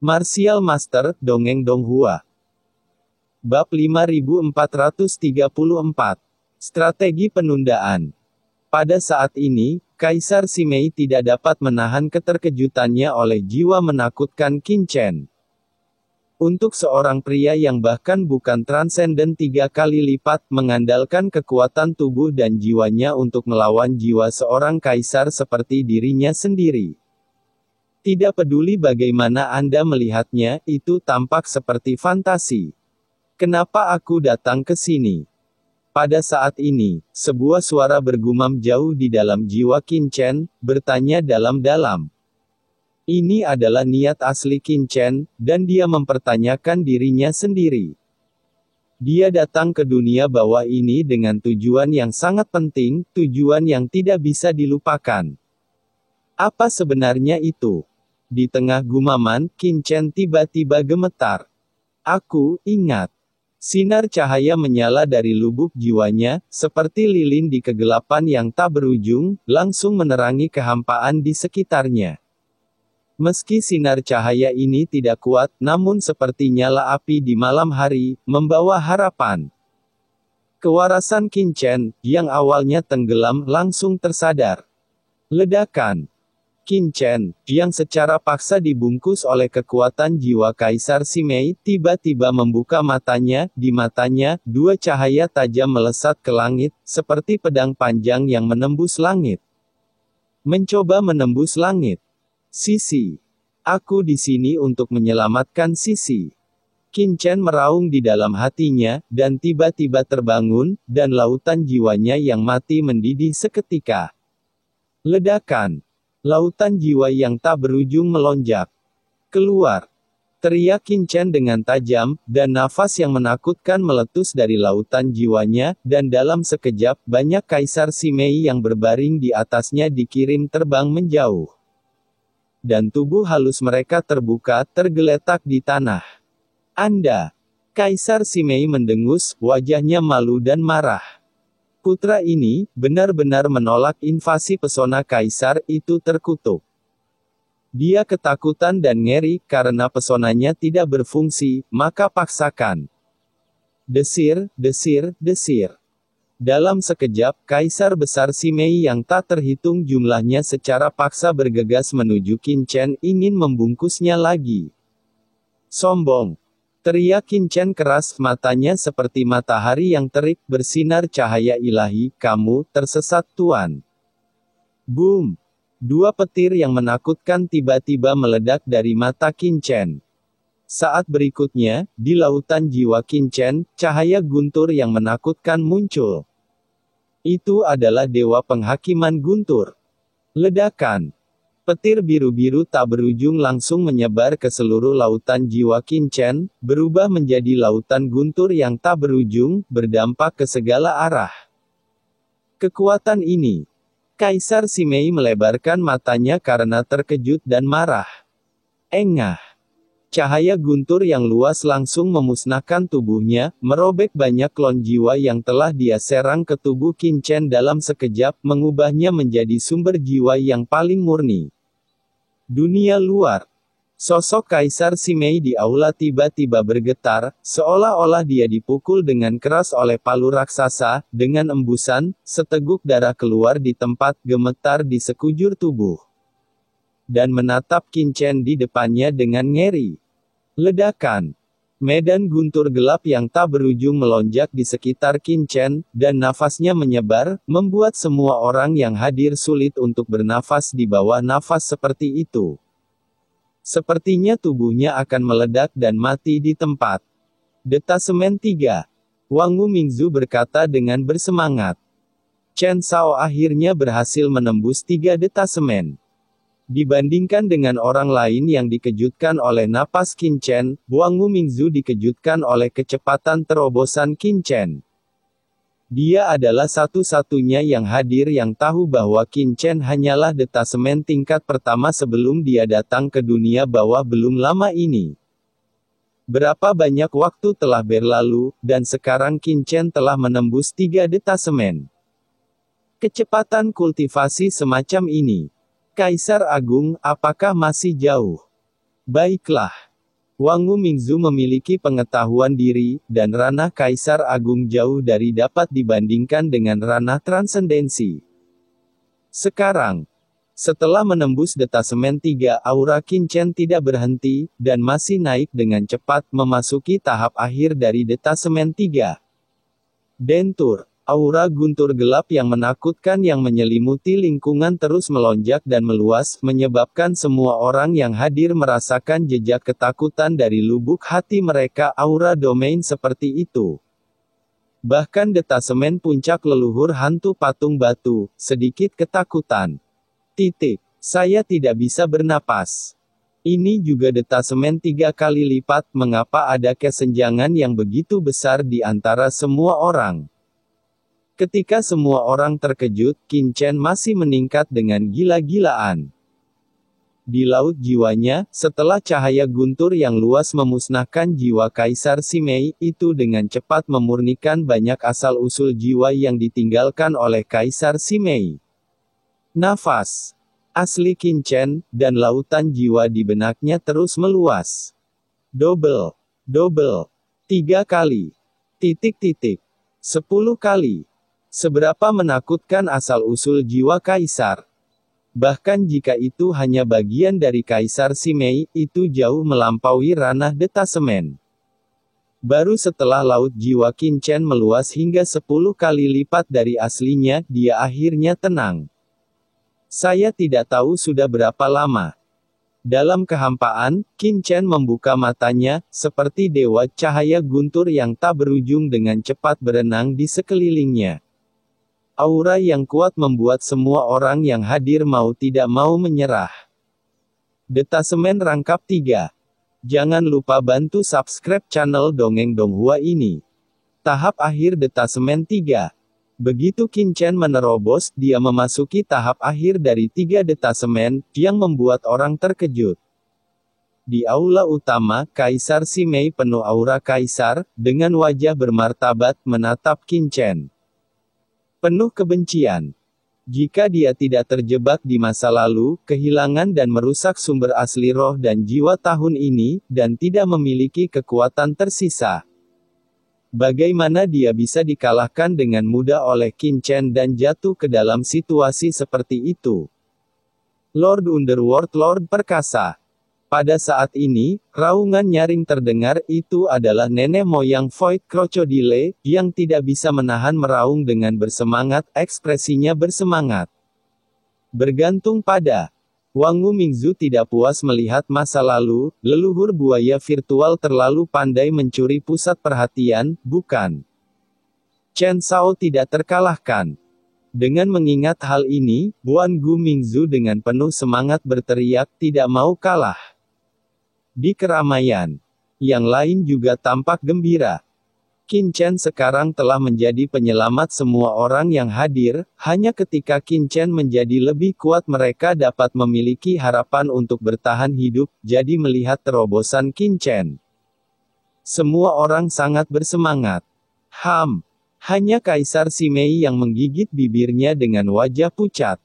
Martial Master, Dongeng Donghua. Bab 5434. Strategi penundaan. Pada saat ini, Kaisar Simei tidak dapat menahan keterkejutannya oleh jiwa menakutkan Qin Chen. Untuk seorang pria yang bahkan bukan transenden 3 kali lipat, mengandalkan kekuatan tubuh dan jiwanya untuk melawan jiwa seorang kaisar seperti dirinya sendiri. Tidak peduli bagaimana Anda melihatnya, itu tampak seperti fantasi. Kenapa aku datang ke sini? Pada saat ini, sebuah suara bergumam jauh di dalam jiwa Qin Chen, bertanya dalam-dalam. Ini adalah niat asli Qin Chen, dan dia mempertanyakan dirinya sendiri. Dia datang ke dunia bawah ini dengan tujuan yang sangat penting, tujuan yang tidak bisa dilupakan. Apa sebenarnya itu? Di tengah gumaman, Qin Chen tiba-tiba gemetar. Aku ingat. Sinar cahaya menyala dari lubuk jiwanya, seperti lilin di kegelapan yang tak berujung, langsung menerangi kehampaan di sekitarnya. Meski sinar cahaya ini tidak kuat, namun seperti nyala api di malam hari, membawa harapan. Kewarasan Qin Chen, yang awalnya tenggelam, langsung tersadar. Ledakan. Qin Chen, yang secara paksa dibungkus oleh kekuatan jiwa Kaisar Simei, tiba-tiba membuka matanya. Di matanya, 2 cahaya tajam melesat ke langit, seperti pedang panjang yang menembus langit. Mencoba menembus langit. Sisi. Aku di sini untuk menyelamatkan Sisi. Qin Chen meraung di dalam hatinya, dan tiba-tiba terbangun, dan lautan jiwanya yang mati mendidih seketika. Ledakan. Lautan jiwa yang tak berujung melonjak. Keluar. Teriak Qin Chen dengan tajam, dan nafas yang menakutkan meletus dari lautan jiwanya, dan dalam sekejap, banyak Kaisar Simei yang berbaring di atasnya dikirim terbang menjauh. Dan tubuh halus mereka terbuka, tergeletak di tanah. Anda. Kaisar Simei mendengus, wajahnya malu dan marah. Putra ini, benar-benar menolak invasi pesona Kaisar itu terkutuk. Dia ketakutan dan ngeri, karena pesonanya tidak berfungsi, maka paksakan. Desir, desir, desir. Dalam sekejap, Kaisar Besar Simei yang tak terhitung jumlahnya secara paksa bergegas menuju Qin Chen, ingin membungkusnya lagi. Sombong. Teriak Qin Chen keras, matanya seperti matahari yang terik, bersinar cahaya ilahi. Kamu tersesat, Tuan. Boom! 2 petir yang menakutkan tiba-tiba meledak dari mata Qin Chen. Saat berikutnya, di lautan jiwa Qin Chen, cahaya guntur yang menakutkan muncul. Itu adalah Dewa Penghakiman Guntur. Ledakan. Petir biru-biru tak berujung langsung menyebar ke seluruh lautan jiwa Qin Chen, berubah menjadi lautan guntur yang tak berujung, berdampak ke segala arah. Kekuatan ini. Kaisar Simei melebarkan matanya karena terkejut dan marah. Engah. Cahaya guntur yang luas langsung memusnahkan tubuhnya, merobek banyak klon jiwa yang telah dia serang ke tubuh Qin Chen dalam sekejap, mengubahnya menjadi sumber jiwa yang paling murni. Dunia luar. Sosok Kaisar Simei di aula tiba-tiba bergetar, seolah-olah dia dipukul dengan keras oleh palu raksasa. Dengan embusan, seteguk darah keluar di tempat, gemetar di sekujur tubuh. Dan menatap Qin Chen di depannya dengan ngeri. Ledakan. Medan guntur gelap yang tak berujung melonjak di sekitar Qin Chen, dan nafasnya menyebar, membuat semua orang yang hadir sulit untuk bernafas di bawah nafas seperti itu. Sepertinya tubuhnya akan meledak dan mati di tempat. Detasemen 3. Wang Mingzu berkata dengan bersemangat. Chen Shao akhirnya berhasil menembus 3 detasemen. Dibandingkan dengan orang lain yang dikejutkan oleh napas Qin Chen, Wang Mingzu dikejutkan oleh kecepatan terobosan Qin Chen. Dia adalah satu-satunya yang hadir yang tahu bahwa Qin Chen hanyalah detasemen tingkat pertama sebelum dia datang ke dunia bawah belum lama ini. Berapa banyak waktu telah berlalu, dan sekarang Qin Chen telah menembus 3 detasemen. Kecepatan kultivasi semacam ini. Kaisar Agung, apakah masih jauh? Baiklah. Wangu Mingzu memiliki pengetahuan diri, dan ranah Kaisar Agung jauh dari dapat dibandingkan dengan ranah transendensi. Sekarang, setelah menembus detasemen 3, aura Qin Chen tidak berhenti, dan masih naik dengan cepat memasuki tahap akhir dari detasemen 3. Dentur, aura guntur gelap yang menakutkan yang menyelimuti lingkungan terus melonjak dan meluas, menyebabkan semua orang yang hadir merasakan jejak ketakutan dari lubuk hati mereka. Aura domain seperti itu. Bahkan detasemen puncak leluhur hantu patung batu, sedikit ketakutan. Saya tidak bisa bernapas. Ini juga detasemen 3 kali lipat. Mengapa ada kesenjangan yang begitu besar di antara semua orang? Ketika semua orang terkejut, Qin Chen masih meningkat dengan gila-gilaan. Di laut jiwanya, setelah cahaya guntur yang luas memusnahkan jiwa Kaisar Simei, itu dengan cepat memurnikan banyak asal-usul jiwa yang ditinggalkan oleh Kaisar Simei. Nafas asli Qin Chen, dan lautan jiwa di benaknya terus meluas. Double. 3 kali. 10 kali. Seberapa menakutkan asal-usul jiwa Kaisar. Bahkan jika itu hanya bagian dari Kaisar Simei, itu jauh melampaui ranah detasemen. Baru setelah laut jiwa Qin Chen meluas hingga 10 kali lipat dari aslinya, dia akhirnya tenang. Saya tidak tahu sudah berapa lama. Dalam kehampaan, Qin Chen membuka matanya, seperti dewa cahaya guntur yang tak berujung dengan cepat berenang di sekelilingnya. Aura yang kuat membuat semua orang yang hadir mau tidak mau menyerah. Detasemen rangkap 3. Jangan lupa bantu subscribe channel Dongeng Donghua ini. Tahap akhir detasemen 3. Begitu Qin Chen menerobos, dia memasuki tahap akhir dari 3 detasemen, yang membuat orang terkejut. Di aula utama, Kaisar Simei penuh aura kaisar, dengan wajah bermartabat, menatap Qin Chen. Penuh kebencian. Jika dia tidak terjebak di masa lalu, kehilangan dan merusak sumber asli roh dan jiwa tahun ini, dan tidak memiliki kekuatan tersisa. Bagaimana dia bisa dikalahkan dengan mudah oleh Qin Chen dan jatuh ke dalam situasi seperti itu? Lord Underworld, Lord Perkasa. Pada saat ini, raungan nyaring terdengar. Itu adalah nenek moyang Void Crocodile, yang tidak bisa menahan meraung dengan bersemangat, ekspresinya bersemangat. Bergantung pada Wangu Mingzu tidak puas melihat masa lalu, leluhur buaya virtual terlalu pandai mencuri pusat perhatian, bukan? Chen Shao tidak terkalahkan. Dengan mengingat hal ini, Wangu Mingzu dengan penuh semangat berteriak, tidak mau kalah. Di keramaian, yang lain juga tampak gembira. Qin Chen sekarang telah menjadi penyelamat semua orang yang hadir. Hanya ketika Qin Chen menjadi lebih kuat mereka dapat memiliki harapan untuk bertahan hidup. Jadi melihat terobosan Qin Chen, semua orang sangat bersemangat. Hanya Kaisar Simei yang menggigit bibirnya dengan wajah pucat.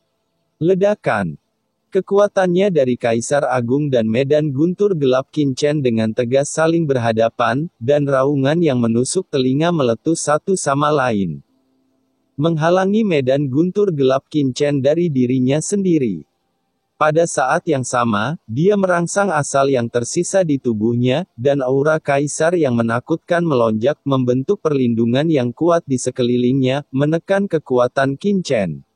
Ledakan. Kekuatannya dari Kaisar Agung dan medan guntur gelap Qin Chen dengan tegas saling berhadapan, dan raungan yang menusuk telinga meletus satu sama lain. Menghalangi medan guntur gelap Qin Chen dari dirinya sendiri. Pada saat yang sama, dia merangsang asal yang tersisa di tubuhnya, dan aura Kaisar yang menakutkan melonjak membentuk perlindungan yang kuat di sekelilingnya, menekan kekuatan Qin Chen.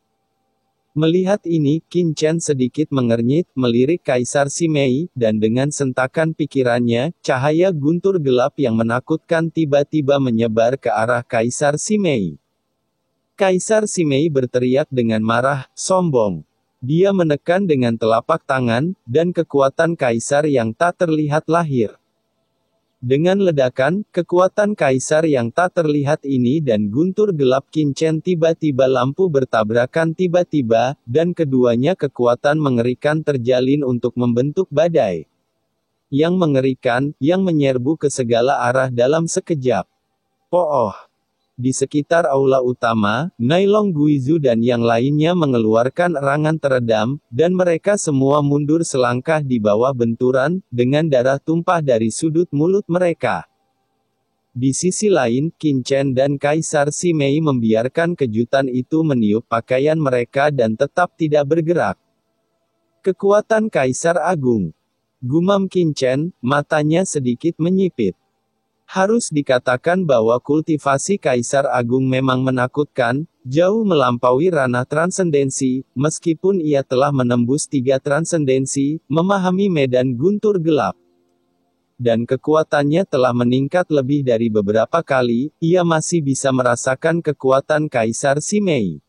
Melihat ini, Qin Chen sedikit mengernyit, melirik Kaisar Simei, dan dengan sentakan pikirannya, cahaya guntur gelap yang menakutkan tiba-tiba menyebar ke arah Kaisar Simei. Kaisar Simei berteriak dengan marah, sombong. Dia menekan dengan telapak tangan, dan kekuatan Kaisar yang tak terlihat lahir. Dengan ledakan, kekuatan Kaisar yang tak terlihat ini dan guntur gelap Qin Chen tiba-tiba lampu bertabrakan tiba-tiba, dan keduanya kekuatan mengerikan terjalin untuk membentuk badai. Yang mengerikan, yang menyerbu ke segala arah dalam sekejap. Pooh! Di sekitar aula utama, Nailong Guizu dan yang lainnya mengeluarkan erangan teredam, dan mereka semua mundur selangkah di bawah benturan, dengan darah tumpah dari sudut mulut mereka. Di sisi lain, Qin Chen dan Kaisar Simei membiarkan kejutan itu meniup pakaian mereka dan tetap tidak bergerak. Kekuatan Kaisar Agung. Gumam Qin Chen, matanya sedikit menyipit. Harus dikatakan bahwa kultivasi Kaisar Agung memang menakutkan, jauh melampaui ranah transendensi, meskipun ia telah menembus 3 transendensi, memahami medan guntur gelap. Dan kekuatannya telah meningkat lebih dari beberapa kali, ia masih bisa merasakan kekuatan Kaisar Simei.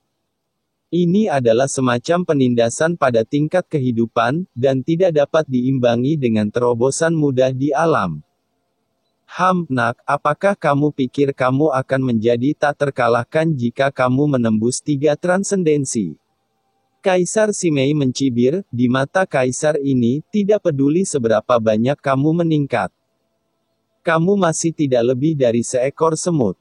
Ini adalah semacam penindasan pada tingkat kehidupan, dan tidak dapat diimbangi dengan terobosan mudah di alam. Nak, apakah kamu pikir kamu akan menjadi tak terkalahkan jika kamu menembus 3 transendensi? Kaisar Simei mencibir, di mata Kaisar ini, tidak peduli seberapa banyak kamu meningkat. Kamu masih tidak lebih dari seekor semut.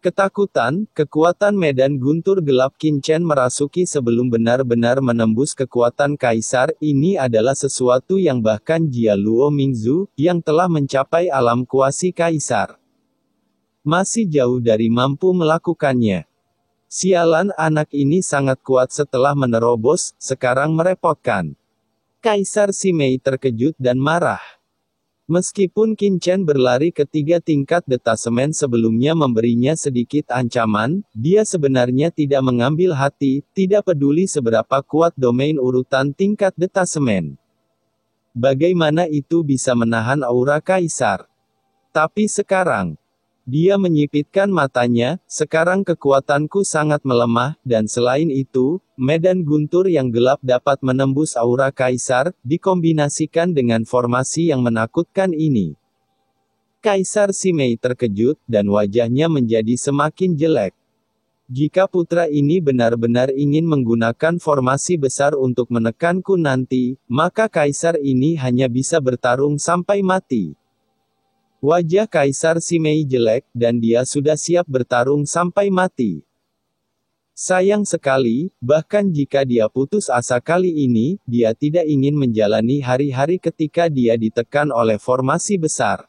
Ketakutan, kekuatan medan guntur gelap Qin Chen merasuki sebelum benar-benar menembus kekuatan Kaisar, ini adalah sesuatu yang bahkan Jia Luo Mingzu, yang telah mencapai alam kuasi Kaisar, masih jauh dari mampu melakukannya. Sialan, anak ini sangat kuat setelah menerobos, sekarang merepotkan. Kaisar Simei terkejut dan marah. Meskipun Qin Chen berlari ke 3 tingkat detasemen sebelumnya memberinya sedikit ancaman, dia sebenarnya tidak mengambil hati, tidak peduli seberapa kuat domain urutan tingkat detasemen. Bagaimana itu bisa menahan aura Kaisar? Tapi sekarang, dia menyipitkan matanya, sekarang kekuatanku sangat melemah, dan selain itu, medan guntur yang gelap dapat menembus aura Kaisar, dikombinasikan dengan formasi yang menakutkan ini. Kaisar Simei terkejut, dan wajahnya menjadi semakin jelek. Jika putra ini benar-benar ingin menggunakan formasi besar untuk menekanku nanti, maka Kaisar ini hanya bisa bertarung sampai mati. Wajah Kaisar Simei jelek, dan dia sudah siap bertarung sampai mati. Sayang sekali, bahkan jika dia putus asa kali ini, dia tidak ingin menjalani hari-hari ketika dia ditekan oleh formasi besar.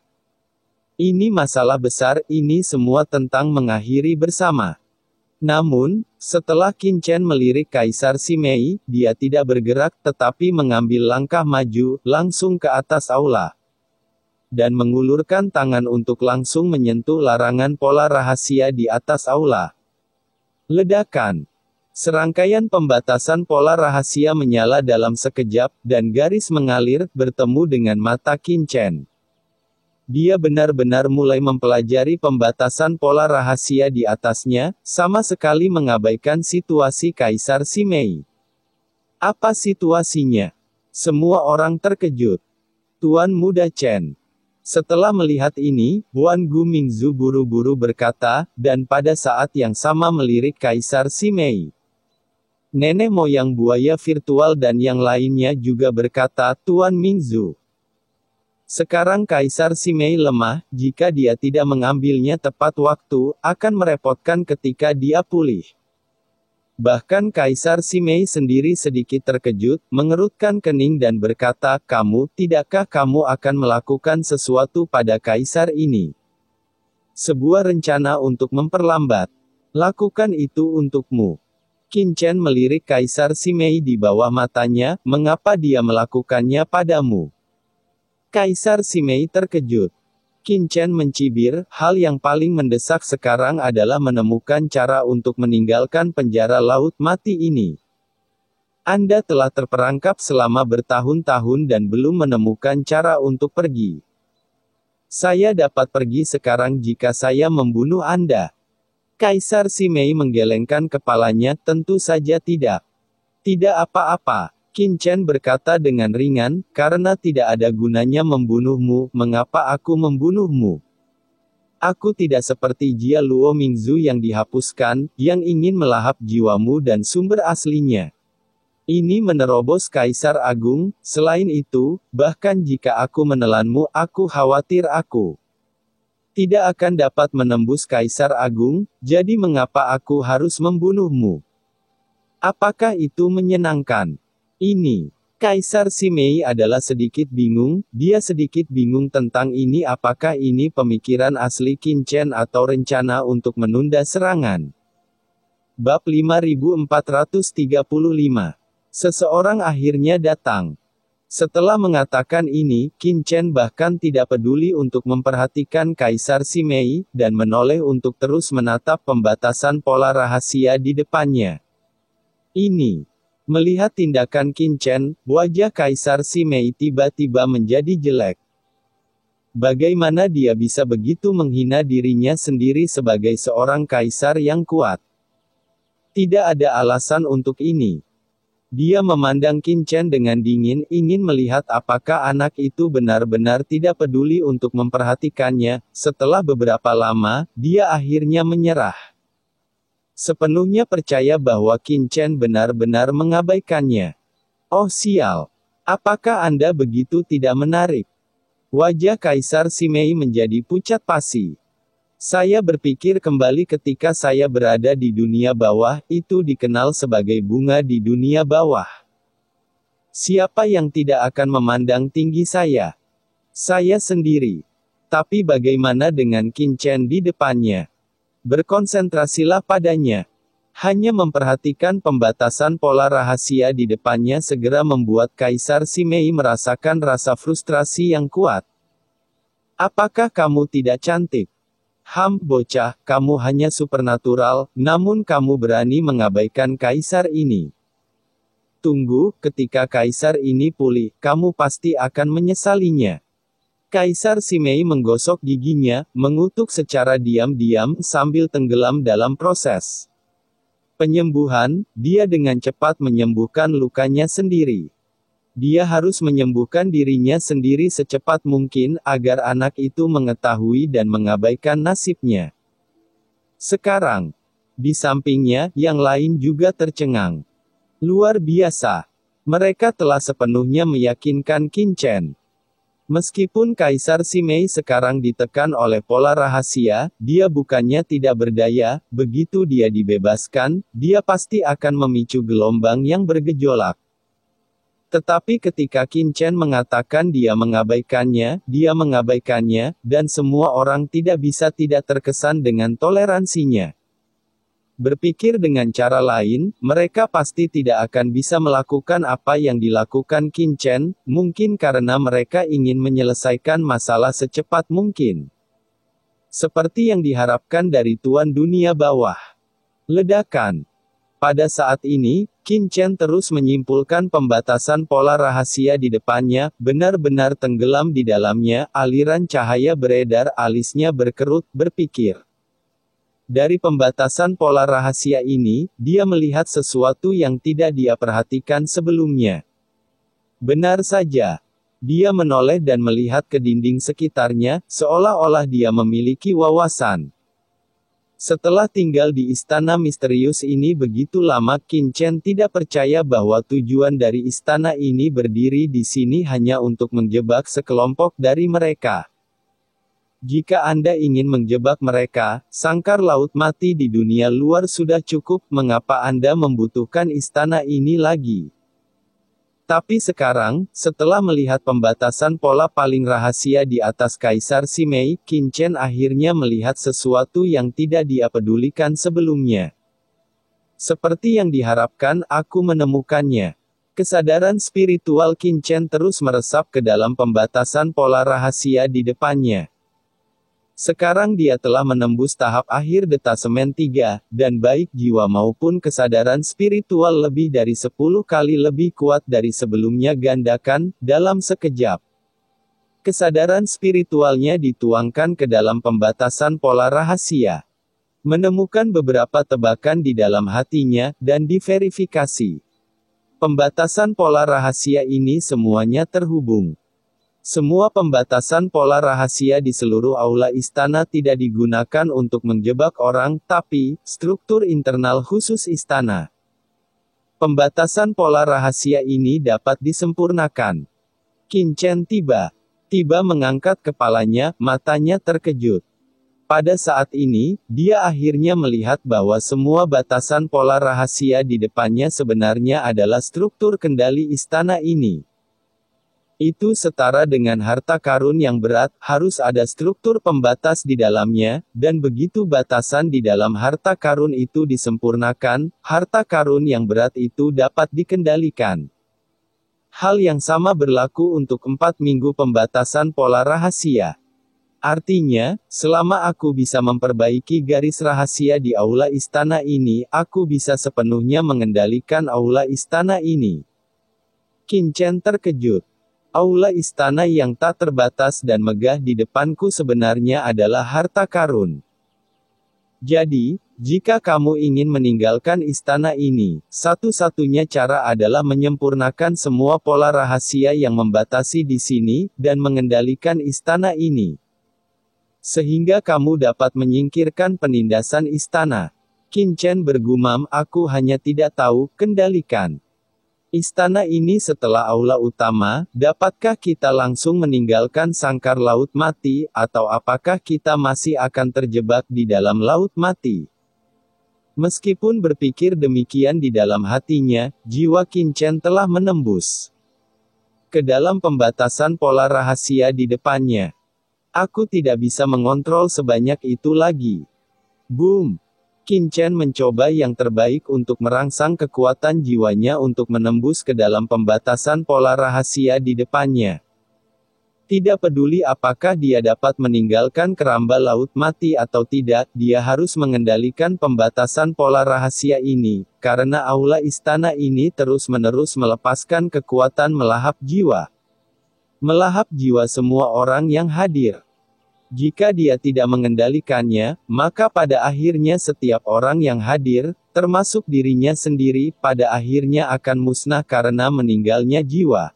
Ini masalah besar, ini semua tentang mengakhiri bersama. Namun, setelah Qin Chen melirik Kaisar Simei, dia tidak bergerak tetapi mengambil langkah maju, langsung ke atas aula. Dan mengulurkan tangan untuk langsung menyentuh larangan pola rahasia di atas aula. Ledakan. Serangkaian pembatasan pola rahasia menyala dalam sekejap, dan garis mengalir, bertemu dengan mata Qin Chen. Dia benar-benar mulai mempelajari pembatasan pola rahasia di atasnya, sama sekali mengabaikan situasi Kaisar Simei. Apa situasinya? Semua orang terkejut. Tuan Muda Chen. Setelah melihat ini, Wan Gu Mingzu buru-buru berkata, dan pada saat yang sama melirik Kaisar Simei. Nenek moyang buaya virtual dan yang lainnya juga berkata, Tuan Mingzu. Sekarang Kaisar Simei lemah, jika dia tidak mengambilnya tepat waktu, akan merepotkan ketika dia pulih. Bahkan Kaisar Simei sendiri sedikit terkejut, mengerutkan kening dan berkata, tidakkah kamu akan melakukan sesuatu pada Kaisar ini? Sebuah rencana untuk memperlambat. Lakukan itu untukmu. Qin Chen melirik Kaisar Simei di bawah matanya, mengapa dia melakukannya padamu? Kaisar Simei terkejut. Qin Chen mencibir, hal yang paling mendesak sekarang adalah menemukan cara untuk meninggalkan penjara laut mati ini. Anda telah terperangkap selama bertahun-tahun dan belum menemukan cara untuk pergi. Saya dapat pergi sekarang jika saya membunuh Anda. Kaisar Simei menggelengkan kepalanya, tentu saja tidak. Tidak apa-apa. Qin Chen berkata dengan ringan, karena tidak ada gunanya membunuhmu, mengapa aku membunuhmu? Aku tidak seperti Jia Luo Mingzu yang dihapuskan, yang ingin melahap jiwamu dan sumber aslinya. Ini menerobos Kaisar Agung, selain itu, bahkan jika aku menelanmu, aku khawatir aku Tidak akan dapat menembus Kaisar Agung, jadi mengapa aku harus membunuhmu? Apakah itu menyenangkan? Ini. Kaisar Simei adalah sedikit bingung, dia sedikit bingung tentang ini, apakah ini pemikiran asli Qin Chen atau rencana untuk menunda serangan. Bab 5435. Seseorang akhirnya datang. Setelah mengatakan ini, Qin Chen bahkan tidak peduli untuk memperhatikan Kaisar Simei, dan menoleh untuk terus menatap pembatasan pola rahasia di depannya. Ini. Melihat tindakan Qin Chen, wajah Kaisar Simei tiba-tiba menjadi jelek. Bagaimana dia bisa begitu menghina dirinya sendiri sebagai seorang kaisar yang kuat? Tidak ada alasan untuk ini. Dia memandang Qin Chen dengan dingin, ingin melihat apakah anak itu benar-benar tidak peduli untuk memperhatikannya. Setelah beberapa lama, dia akhirnya menyerah. Sepenuhnya percaya bahwa Qin Chen benar-benar mengabaikannya. Oh sial. Apakah Anda begitu tidak menarik? Wajah Kaisar Simei menjadi pucat pasi. Saya berpikir kembali ketika saya berada di dunia bawah, itu dikenal sebagai bunga di dunia bawah. Siapa yang tidak akan memandang tinggi saya? Saya sendiri. Tapi bagaimana dengan Qin Chen di depannya? Berkonsentrasilah padanya. Hanya memperhatikan pembatasan pola rahasia di depannya segera membuat Kaisar Simei merasakan rasa frustrasi yang kuat. Apakah kamu tidak cantik? Bocah, kamu hanya supernatural, namun kamu berani mengabaikan Kaisar ini. Tunggu, ketika Kaisar ini pulih, kamu pasti akan menyesalinya. Kaisar Simei menggosok giginya, mengutuk secara diam-diam, sambil tenggelam dalam proses penyembuhan. Dia dengan cepat menyembuhkan lukanya sendiri. Dia harus menyembuhkan dirinya sendiri secepat mungkin, agar anak itu mengetahui dan mengabaikan nasibnya. Sekarang, di sampingnya, yang lain juga tercengang. Luar biasa. Mereka telah sepenuhnya meyakinkan Qin Chen. Meskipun Kaisar Simei sekarang ditekan oleh pola rahasia, dia bukannya tidak berdaya. Begitu dia dibebaskan, dia pasti akan memicu gelombang yang bergejolak. Tetapi ketika Qin Chen mengatakan dia mengabaikannya, dan semua orang tidak bisa tidak terkesan dengan toleransinya. Berpikir dengan cara lain, mereka pasti tidak akan bisa melakukan apa yang dilakukan Qin Chen, mungkin karena mereka ingin menyelesaikan masalah secepat mungkin. Seperti yang diharapkan dari Tuan Dunia Bawah. Ledakan. Pada saat ini, Qin Chen terus menyimpulkan pembatasan pola rahasia di depannya, benar-benar tenggelam di dalamnya, aliran cahaya beredar, alisnya berkerut, berpikir. Dari pembatasan pola rahasia ini, dia melihat sesuatu yang tidak dia perhatikan sebelumnya. Benar saja. Dia menoleh dan melihat ke dinding sekitarnya, seolah-olah dia memiliki wawasan. Setelah tinggal di istana misterius ini begitu lama, Qin Chen tidak percaya bahwa tujuan dari istana ini berdiri di sini hanya untuk menjebak sekelompok dari mereka. Jika Anda ingin menjebak mereka, sangkar laut mati di dunia luar sudah cukup, mengapa Anda membutuhkan istana ini lagi? Tapi sekarang, setelah melihat pembatasan pola paling rahasia di atas Kaisar Simei, Qin Chen akhirnya melihat sesuatu yang tidak dia pedulikan sebelumnya. Seperti yang diharapkan, aku menemukannya. Kesadaran spiritual Qin Chen terus meresap ke dalam pembatasan pola rahasia di depannya. Sekarang dia telah menembus tahap akhir detasemen 3, dan baik jiwa maupun kesadaran spiritual lebih dari 10 kali lebih kuat dari sebelumnya gandakan, dalam sekejap. Kesadaran spiritualnya dituangkan ke dalam pembatasan pola rahasia. Menemukan beberapa tebakan di dalam hatinya, dan diverifikasi. Pembatasan pola rahasia ini semuanya terhubung. Semua pembatasan pola rahasia di seluruh aula istana tidak digunakan untuk menjebak orang, tapi struktur internal khusus istana. Pembatasan pola rahasia ini dapat disempurnakan. Qin Chen tiba mengangkat kepalanya, matanya terkejut. Pada saat ini, dia akhirnya melihat bahwa semua batasan pola rahasia di depannya sebenarnya adalah struktur kendali istana ini. Itu setara dengan harta karun yang berat, harus ada struktur pembatas di dalamnya, dan begitu batasan di dalam harta karun itu disempurnakan, harta karun yang berat itu dapat dikendalikan. Hal yang sama berlaku untuk 4 minggu pembatasan pola rahasia. Artinya, selama aku bisa memperbaiki garis rahasia di aula istana ini, aku bisa sepenuhnya mengendalikan aula istana ini. Qin Chen terkejut. Aula istana yang tak terbatas dan megah di depanku sebenarnya adalah harta karun. Jadi, jika kamu ingin meninggalkan istana ini, satu-satunya cara adalah menyempurnakan semua pola rahasia yang membatasi di sini, dan mengendalikan istana ini. Sehingga kamu dapat menyingkirkan penindasan istana. Qin Chen bergumam, aku hanya tidak tahu, kendalikan istana ini setelah aula utama, dapatkah kita langsung meninggalkan sangkar laut mati, atau apakah kita masih akan terjebak di dalam laut mati? Meskipun berpikir demikian di dalam hatinya, jiwa Qin Chen telah menembus ke dalam pembatasan pola rahasia di depannya. Aku tidak bisa mengontrol sebanyak itu lagi. Boom! Qin Chen mencoba yang terbaik untuk merangsang kekuatan jiwanya untuk menembus ke dalam pembatasan pola rahasia di depannya. Tidak peduli apakah dia dapat meninggalkan keramba laut mati atau tidak, dia harus mengendalikan pembatasan pola rahasia ini, karena aula istana ini terus-menerus melepaskan kekuatan melahap jiwa. Melahap jiwa semua orang yang hadir. Jika dia tidak mengendalikannya, maka pada akhirnya setiap orang yang hadir, termasuk dirinya sendiri, pada akhirnya akan musnah karena meninggalnya jiwa.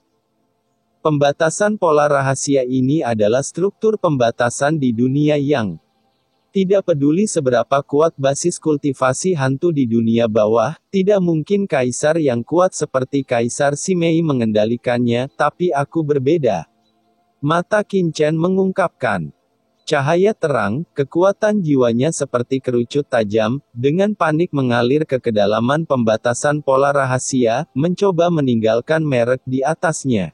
Pembatasan pola rahasia ini adalah struktur pembatasan di dunia yang tidak peduli seberapa kuat basis kultivasi hantu di dunia bawah, tidak mungkin kaisar yang kuat seperti Kaisar Simei mengendalikannya, tapi aku berbeda. Mata Qin Chen mengungkapkan. Cahaya terang, kekuatan jiwanya seperti kerucut tajam, dengan panik mengalir ke kedalaman pembatasan pola rahasia, mencoba meninggalkan merek di atasnya.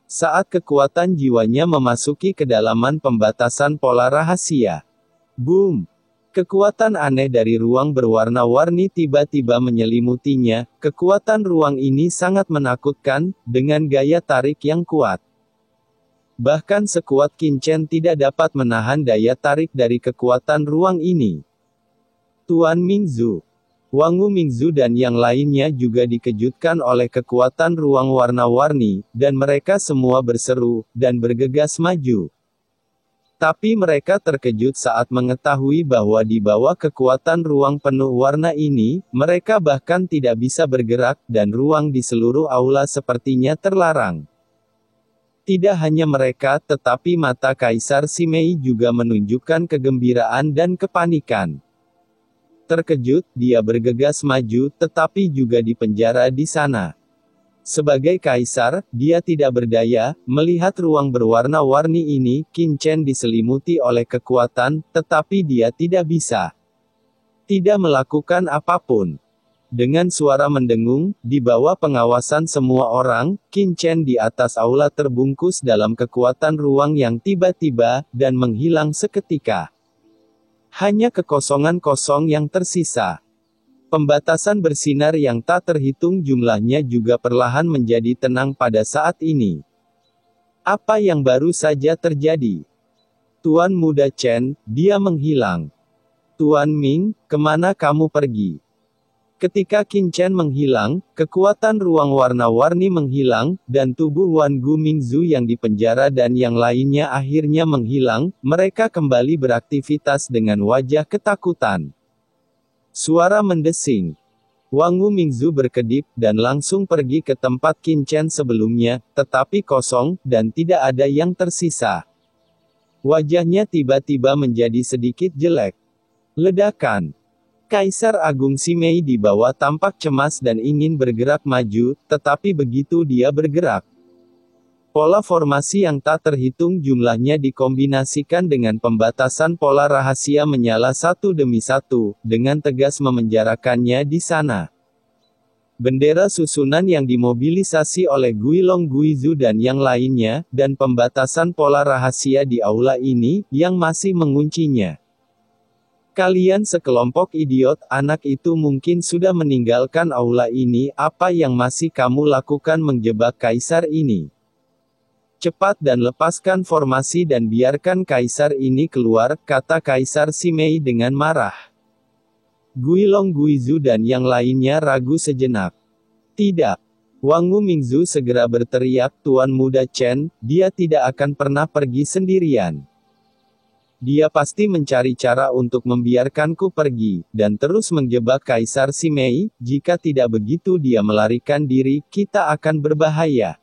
Saat kekuatan jiwanya memasuki kedalaman pembatasan pola rahasia. Boom! Kekuatan aneh dari ruang berwarna-warni tiba-tiba menyelimutinya, kekuatan ruang ini sangat menakutkan, dengan gaya tarik yang kuat. Bahkan sekuat Qin Chen tidak dapat menahan daya tarik dari kekuatan ruang ini. Tuan Mingzu, Wangu Mingzu dan yang lainnya juga dikejutkan oleh kekuatan ruang warna-warni, dan mereka semua berseru, dan bergegas maju. Tapi mereka terkejut saat mengetahui bahwa di bawah kekuatan ruang penuh warna ini, mereka bahkan tidak bisa bergerak, dan ruang di seluruh aula sepertinya terlarang. Tidak hanya mereka, tetapi mata Kaisar Simei juga menunjukkan kegembiraan dan kepanikan. Terkejut, dia bergegas maju, tetapi juga dipenjara di sana. Sebagai kaisar, dia tidak berdaya, melihat ruang berwarna-warni ini, Qin Chen diselimuti oleh kekuatan, tetapi dia tidak bisa. Tidak melakukan apapun. Dengan suara mendengung, di bawah pengawasan semua orang, Qin Chen di atas aula terbungkus dalam kekuatan ruang yang tiba-tiba, dan menghilang seketika. Hanya kekosongan kosong yang tersisa. Pembatasan bersinar yang tak terhitung jumlahnya juga perlahan menjadi tenang pada saat ini. Apa yang baru saja terjadi? Tuan Muda Chen, dia menghilang. Tuan Ming, kemana kamu pergi? Ketika Qin Chen menghilang, kekuatan ruang warna-warni menghilang, dan tubuh Wan Gu Mingzu yang dipenjara dan yang lainnya akhirnya menghilang, mereka kembali beraktivitas dengan wajah ketakutan. Suara mendesing. Wang Gu Mingzu berkedip, dan langsung pergi ke tempat Qin Chen sebelumnya, tetapi kosong, dan tidak ada yang tersisa. Wajahnya tiba-tiba menjadi sedikit jelek. Ledakan. Kaisar Agung Simei di bawah tampak cemas dan ingin bergerak maju, tetapi begitu dia bergerak, Pola formasi yang tak terhitung jumlahnya dikombinasikan dengan pembatasan pola rahasia menyala satu demi satu, dengan tegas memenjarakannya di sana. Bendera susunan yang dimobilisasi oleh Guilong Guizhou dan yang lainnya, dan pembatasan pola rahasia di aula ini, yang masih menguncinya. Kalian sekelompok idiot, anak itu mungkin sudah meninggalkan aula ini, apa yang masih kamu lakukan menjebak kaisar ini? Cepat dan lepaskan formasi dan biarkan kaisar ini keluar, kata Kaisar Simei dengan marah. Guilong Guizhou dan yang lainnya ragu sejenak. Tidak. Wangu Mingzu segera berteriak, Tuan Muda Chen, dia tidak akan pernah pergi sendirian. Dia pasti mencari cara untuk membiarkanku pergi, dan terus menjebak Kaisar Simei. Jika tidak begitu dia melarikan diri, kita akan berbahaya.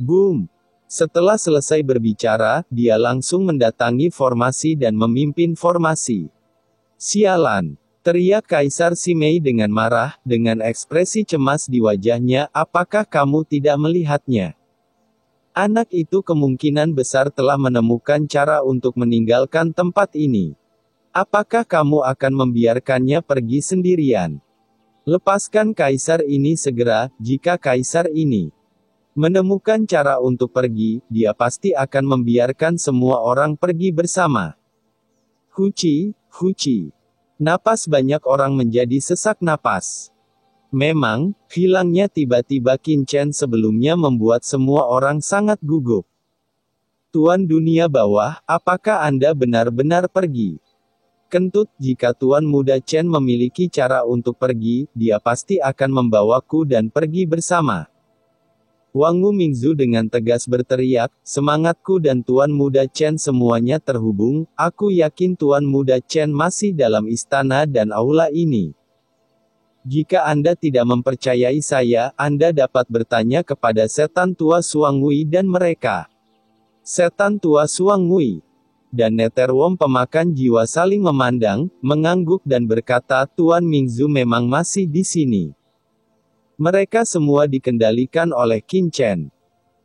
Boom! Setelah selesai berbicara, dia langsung mendatangi formasi dan memimpin formasi. Sialan! Teriak Kaisar Simei dengan marah, dengan ekspresi cemas di wajahnya, apakah kamu tidak melihatnya? Anak itu kemungkinan besar telah menemukan cara untuk meninggalkan tempat ini. Apakah kamu akan membiarkannya pergi sendirian? Lepaskan kaisar ini segera, jika kaisar ini menemukan cara untuk pergi, dia pasti akan membiarkan semua orang pergi bersama. Huci, huci. Napas banyak orang menjadi sesak napas. Memang, hilangnya tiba-tiba Qin Chen sebelumnya membuat semua orang sangat gugup. Tuan Dunia Bawah, apakah Anda benar-benar pergi? Kentut, jika Tuan Muda Chen memiliki cara untuk pergi, dia pasti akan membawaku dan pergi bersama. Wangu Mingzu dengan tegas berteriak, semangatku dan Tuan Muda Chen semuanya terhubung, aku yakin Tuan Muda Chen masih dalam istana dan aula ini. Jika Anda tidak mempercayai saya, Anda dapat bertanya kepada setan tua Suangwei dan mereka. Setan tua Suangwei dan Netherworm pemakan jiwa saling memandang, mengangguk dan berkata, Tuan Mingzu memang masih di sini. Mereka semua dikendalikan oleh Qin Chen.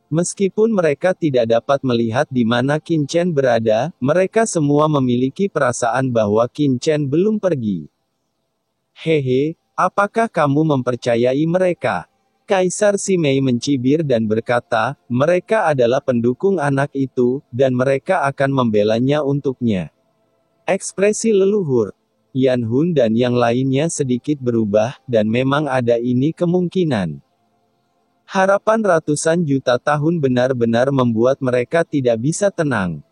Meskipun mereka tidak dapat melihat di mana Qin Chen berada, mereka semua memiliki perasaan bahwa Qin Chen belum pergi. Hehe, apakah kamu mempercayai mereka? Kaisar Simei mencibir dan berkata, mereka adalah pendukung anak itu, dan mereka akan membelanya untuknya. Ekspresi leluhur Yan Hun dan yang lainnya sedikit berubah, dan memang ada ini kemungkinan. Harapan ratusan juta tahun benar-benar membuat mereka tidak bisa tenang.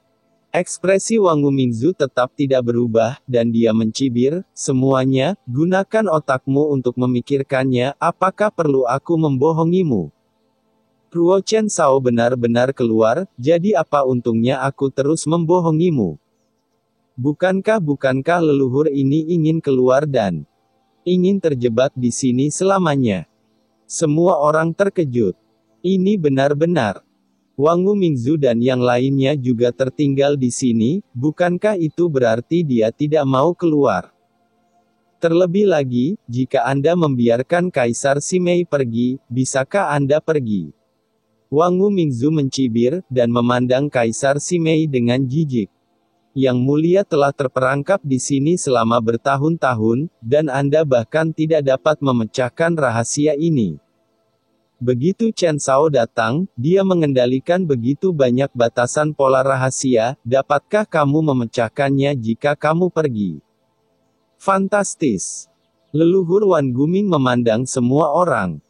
Ekspresi Wangu Mingzu tetap tidak berubah, dan dia mencibir, semuanya, gunakan otakmu untuk memikirkannya, apakah perlu aku membohongimu? Ruo Chen Sao benar-benar keluar, jadi apa untungnya aku terus membohongimu? Bukankah leluhur ini ingin keluar dan ingin terjebak di sini selamanya? Semua orang terkejut. Ini benar-benar. Wangu Mingzu dan yang lainnya juga tertinggal di sini, bukankah itu berarti dia tidak mau keluar? Terlebih lagi, jika Anda membiarkan Kaisar Simei pergi, bisakah Anda pergi? Wangu Mingzu mencibir, dan memandang Kaisar Simei dengan jijik. Yang mulia telah terperangkap di sini selama bertahun-tahun, dan Anda bahkan tidak dapat memecahkan rahasia ini. Begitu Chen Sao datang, dia mengendalikan begitu banyak batasan pola rahasia, dapatkah kamu memecahkannya jika kamu pergi? Fantastis. Leluhur Wan Guming memandang semua orang.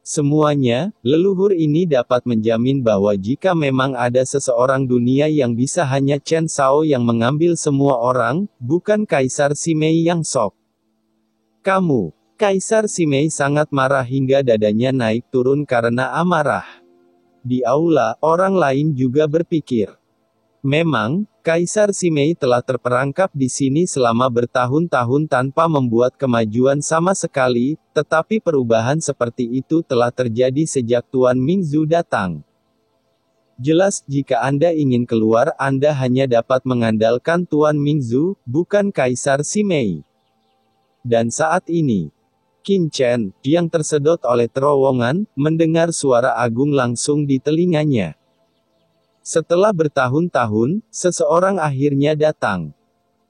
Semuanya, leluhur ini dapat menjamin bahwa jika memang ada seseorang dunia yang bisa hanya Chen Sao yang mengambil semua orang, bukan Kaisar Simei yang sok. Kamu, Kaisar Simei sangat marah hingga dadanya naik turun karena amarah. Di aula, orang lain juga berpikir. Memang, Kaisar Simei telah terperangkap di sini selama bertahun-tahun tanpa membuat kemajuan sama sekali, tetapi perubahan seperti itu telah terjadi sejak Tuan Mingzu datang. Jelas, jika Anda ingin keluar, Anda hanya dapat mengandalkan Tuan Mingzu, bukan Kaisar Simei. Dan saat ini, Qin Chen, yang tersedot oleh terowongan, mendengar suara agung langsung di telinganya. Setelah bertahun-tahun, seseorang akhirnya datang.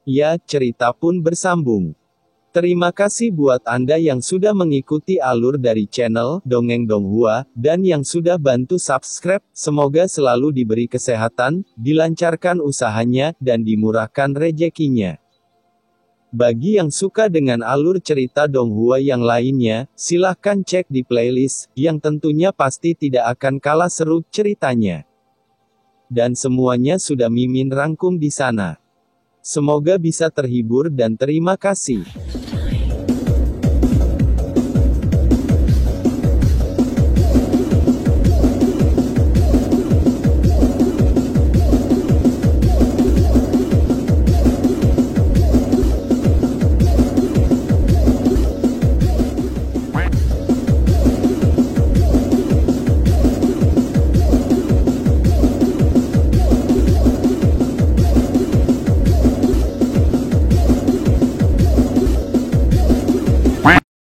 Ya, cerita pun bersambung. Terima kasih buat Anda yang sudah mengikuti alur dari channel Dongeng Donghua, dan yang sudah bantu subscribe. Semoga selalu diberi kesehatan, dilancarkan usahanya, dan dimurahkan rezekinya. Bagi yang suka dengan alur cerita Donghua yang lainnya, silahkan cek di playlist, yang tentunya pasti tidak akan kalah seru ceritanya. Dan semuanya sudah Mimin rangkum di sana. Semoga bisa terhibur dan terima kasih.